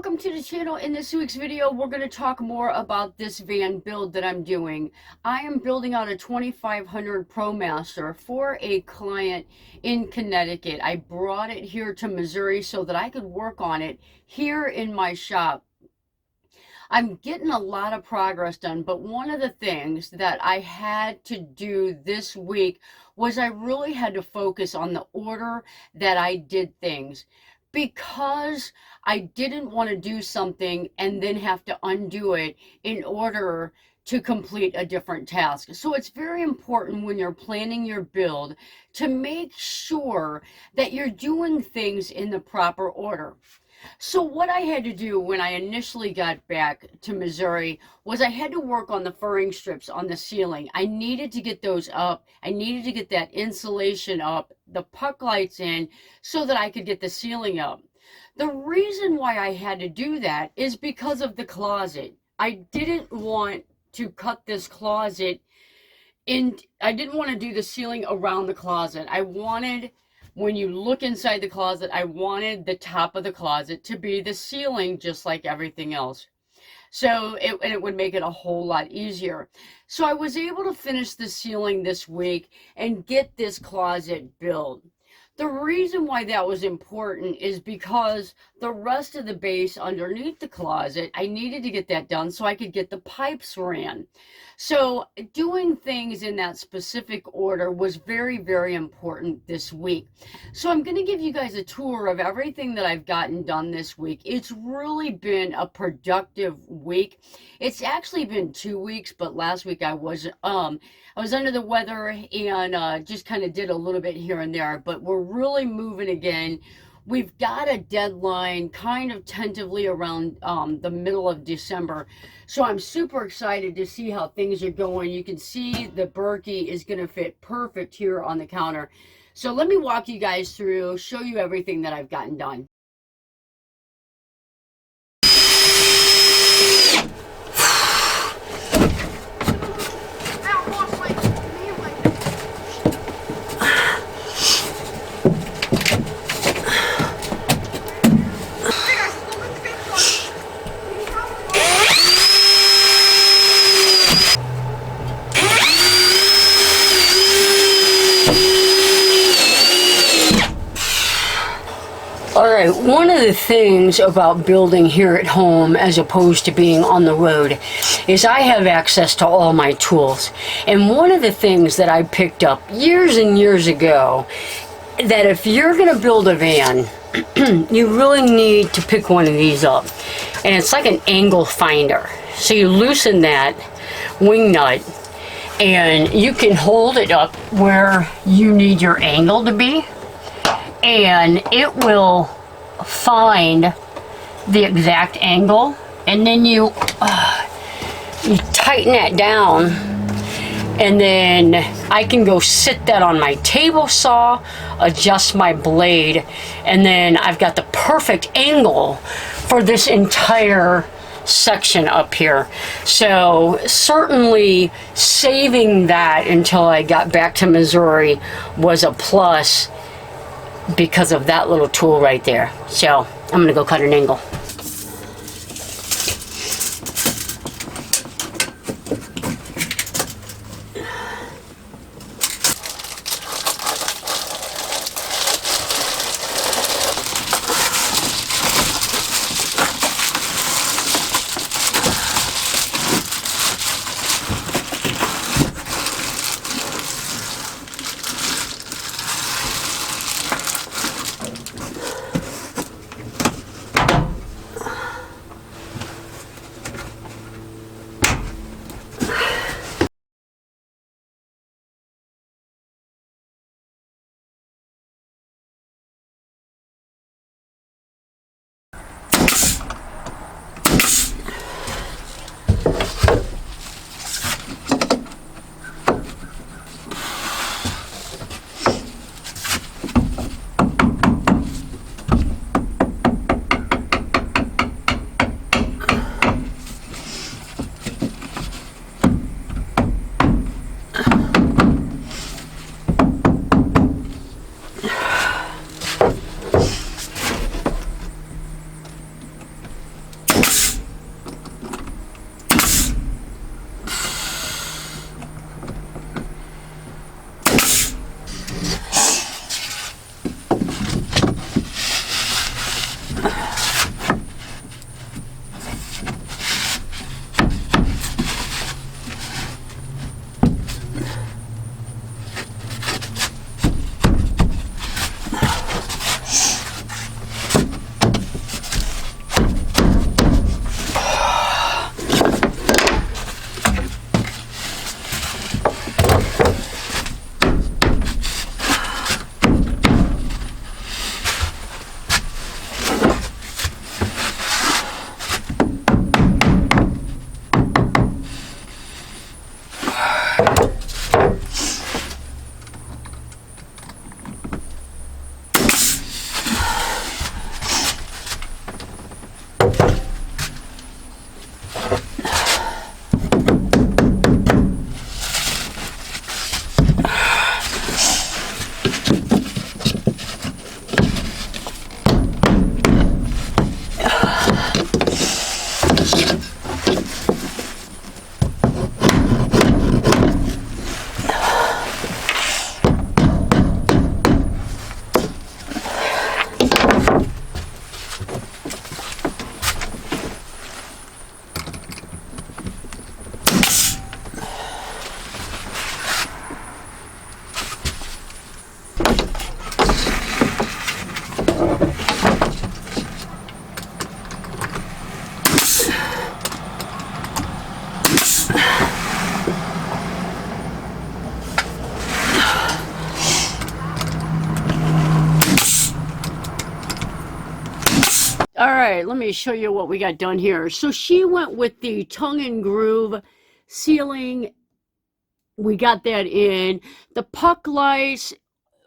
welcome to the channel. In this week's video, we're going to talk more about this van build that I'm doing. I am building out a 2500 ProMaster for a client in Connecticut. I brought it here to Missouri so that I could work on it here in my shop. I'm getting a lot of progress done, but one of the things that I had to do this week was I really had to focus on the order that I did things, because I didn't want to do something and then have to undo it in order to complete a different task. So it's very important when you're planning your build to make sure that you're doing things in the proper order. So what I had to do when I initially got back to Missouri was I had to work on the furring strips on the ceiling. I needed to get those up. I needed to get that insulation up, the puck lights in, so that I could get the ceiling up. The reason why I had to do that is because of the closet. I didn't want to cut this closet in. I didn't want to do the ceiling around the closet. I wanted, when you look inside the closet, I wanted the top of the closet to be the ceiling, just like everything else. So it would make it a whole lot easier. So I was able to finish the ceiling this week and get this closet built. The reason why that was important is because the rest of the base underneath the closet, I needed to get that done so I could get the pipes ran. So doing things in that specific order was very, very important this week. So I'm going to give you guys a tour of everything that I've gotten done this week. It's really been a productive week. It's actually been 2 weeks, but last week I was under the weather and just kind of did a little bit here and there, but we're really moving again. We've got a deadline kind of tentatively around the middle of December. So I'm super excited to see how things are going. You can see the Berkey is going to fit perfect here on the counter. So let me walk you guys through, show you everything that I've gotten done. All right, one of the things about building here at home as opposed to being on the road is I have access to all my tools. And one of the things that I picked up years and years ago, that if you're going to build a van, you really need to pick one of these up. And it's like an angle finder. So you loosen that wing nut and you can hold it up where you need your angle to be, and it will find the exact angle, and then you tighten that down, and then I can go sit that on my table saw, adjust my blade, and then I've got the perfect angle for this entire section up here. So certainly saving that until I got back to Missouri was a plus, because of that little tool right there. So I'm gonna go cut an angle. All right, let me show you what we got done here. So she went with the tongue and groove ceiling. We got that in. The puck lights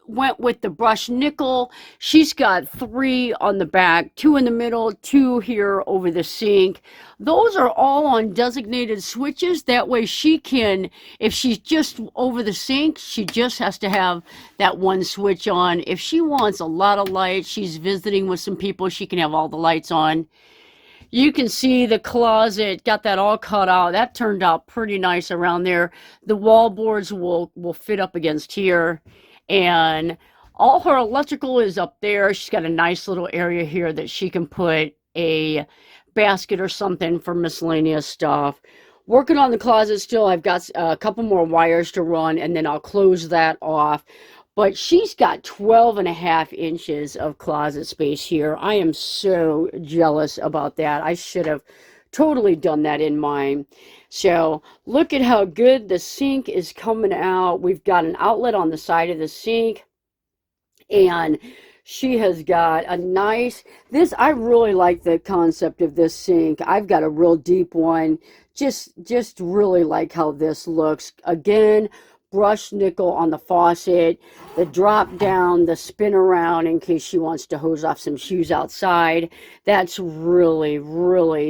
went with the brushed nickel. She's got 3 on the back, 2 in the middle, 2 here over the sink. Those are all on designated switches. That way she can, if she's just over the sink, she just has to have that one switch on. If she wants a lot of light, she's visiting with some people, she can have all the lights on. You can see the closet, got that all cut out. That turned out pretty nice around there. The wall boards will fit up against here. And all her electrical is up there. She's got a nice little area here that she can put a basket or something for miscellaneous stuff. Working on the closet still. I've got a couple more wires to run, and then I'll close that off. But she's got 12.5 inches of closet space here. I am so jealous about that. I should have totally done that in mine. So look at how good the sink is coming out. We've got an outlet on the side of the sink, and she has got a nice, I really like the concept of this sink. I've got a real deep one. Just really like how this looks. Again, brushed nickel on the faucet, the drop down, the spin around in case she wants to hose off some shoes outside. That's really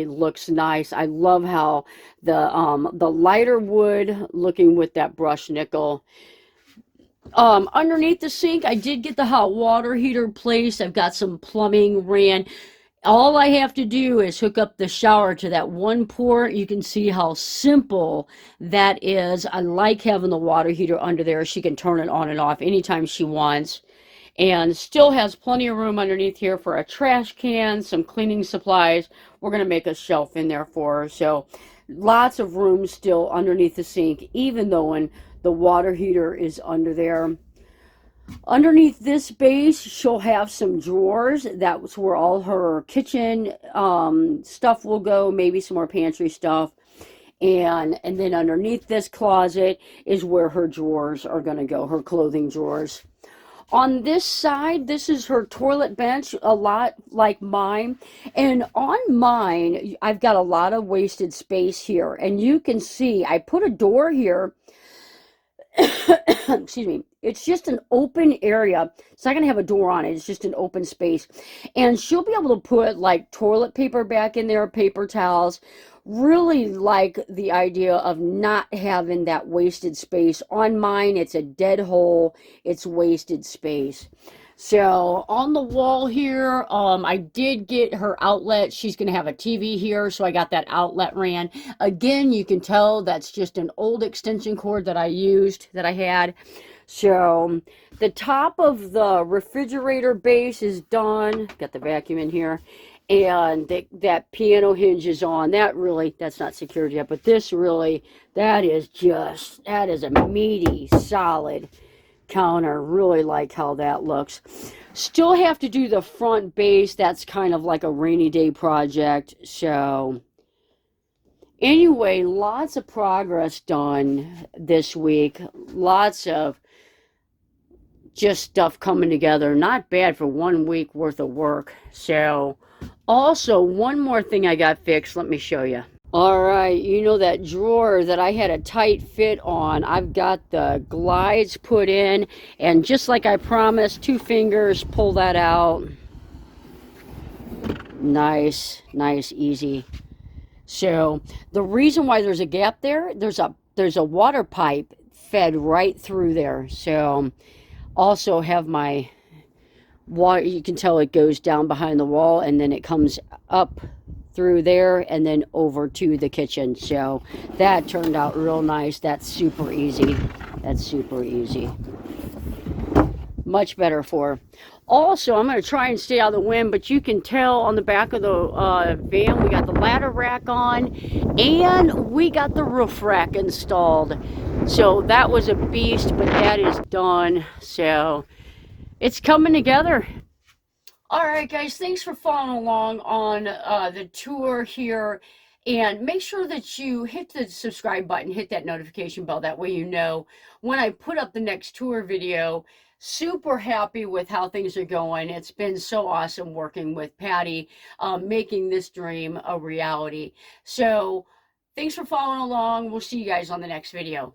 looks nice. I love how the lighter wood looking with that brushed nickel. Underneath the sink, I did get the hot water heater placed. I've got some plumbing ran. All I have to do is hook up the shower to that one port. You can see how simple that is. I like having the water heater under there. She can turn it on and off anytime she wants. And still has plenty of room underneath here for a trash can, some cleaning supplies. We're going to make a shelf in there for her. So lots of room still underneath the sink, even though when the water heater is under there. Underneath this base, she'll have some drawers. That's where all her kitchen stuff will go, maybe some more pantry stuff. And then underneath this closet is where her drawers are going to go, her clothing drawers. On this side, this is her toilet bench, a lot like mine. And on mine, I've got a lot of wasted space here. And you can see, I put a door here. Excuse me. It's just an open area. It's not going to have a door on it. It's just an open space. And she'll be able to put like toilet paper back in there, paper towels. Really like the idea of not having that wasted space. On mine, it's a dead hole. It's wasted space. So on the wall here, I did get her outlet. She's going to have a TV here, so I got that outlet ran. Again, you can tell that's just an old extension cord that I used, that I had. So the top of the refrigerator base is done. Got the vacuum in here. And that piano hinge is on. That's not secured yet, but this really, that is a meaty, solid counter. Really like how that looks. Still have to do the front base. That's kind of like a rainy day project. So anyway, lots of progress done this week. Lots of just stuff coming together. Not bad for 1 week worth of work. So also, one more thing I got fixed. Let me show you. All right, you know that drawer that I had a tight fit on, I've got the glides put in, and just like I promised, 2 fingers, pull that out. Nice, easy. So the reason why there's a gap there, there's a water pipe fed right through there. So also have my water, you can tell it goes down behind the wall and then it comes up through there and then over to the kitchen. So that turned out real nice. That's super easy. Much better for her. Also, I'm going to try and stay out of the wind, but you can tell on the back of the van, we got the ladder rack on, and we got the roof rack installed. So that was a beast, but that is done. So it's coming together. All right, guys, thanks for following along on the tour here. And make sure that you hit the subscribe button, hit that notification bell. That way you know when I put up the next tour video. Super happy with how things are going. It's been so awesome working with Patty, making this dream a reality. So thanks for following along. We'll see you guys on the next video.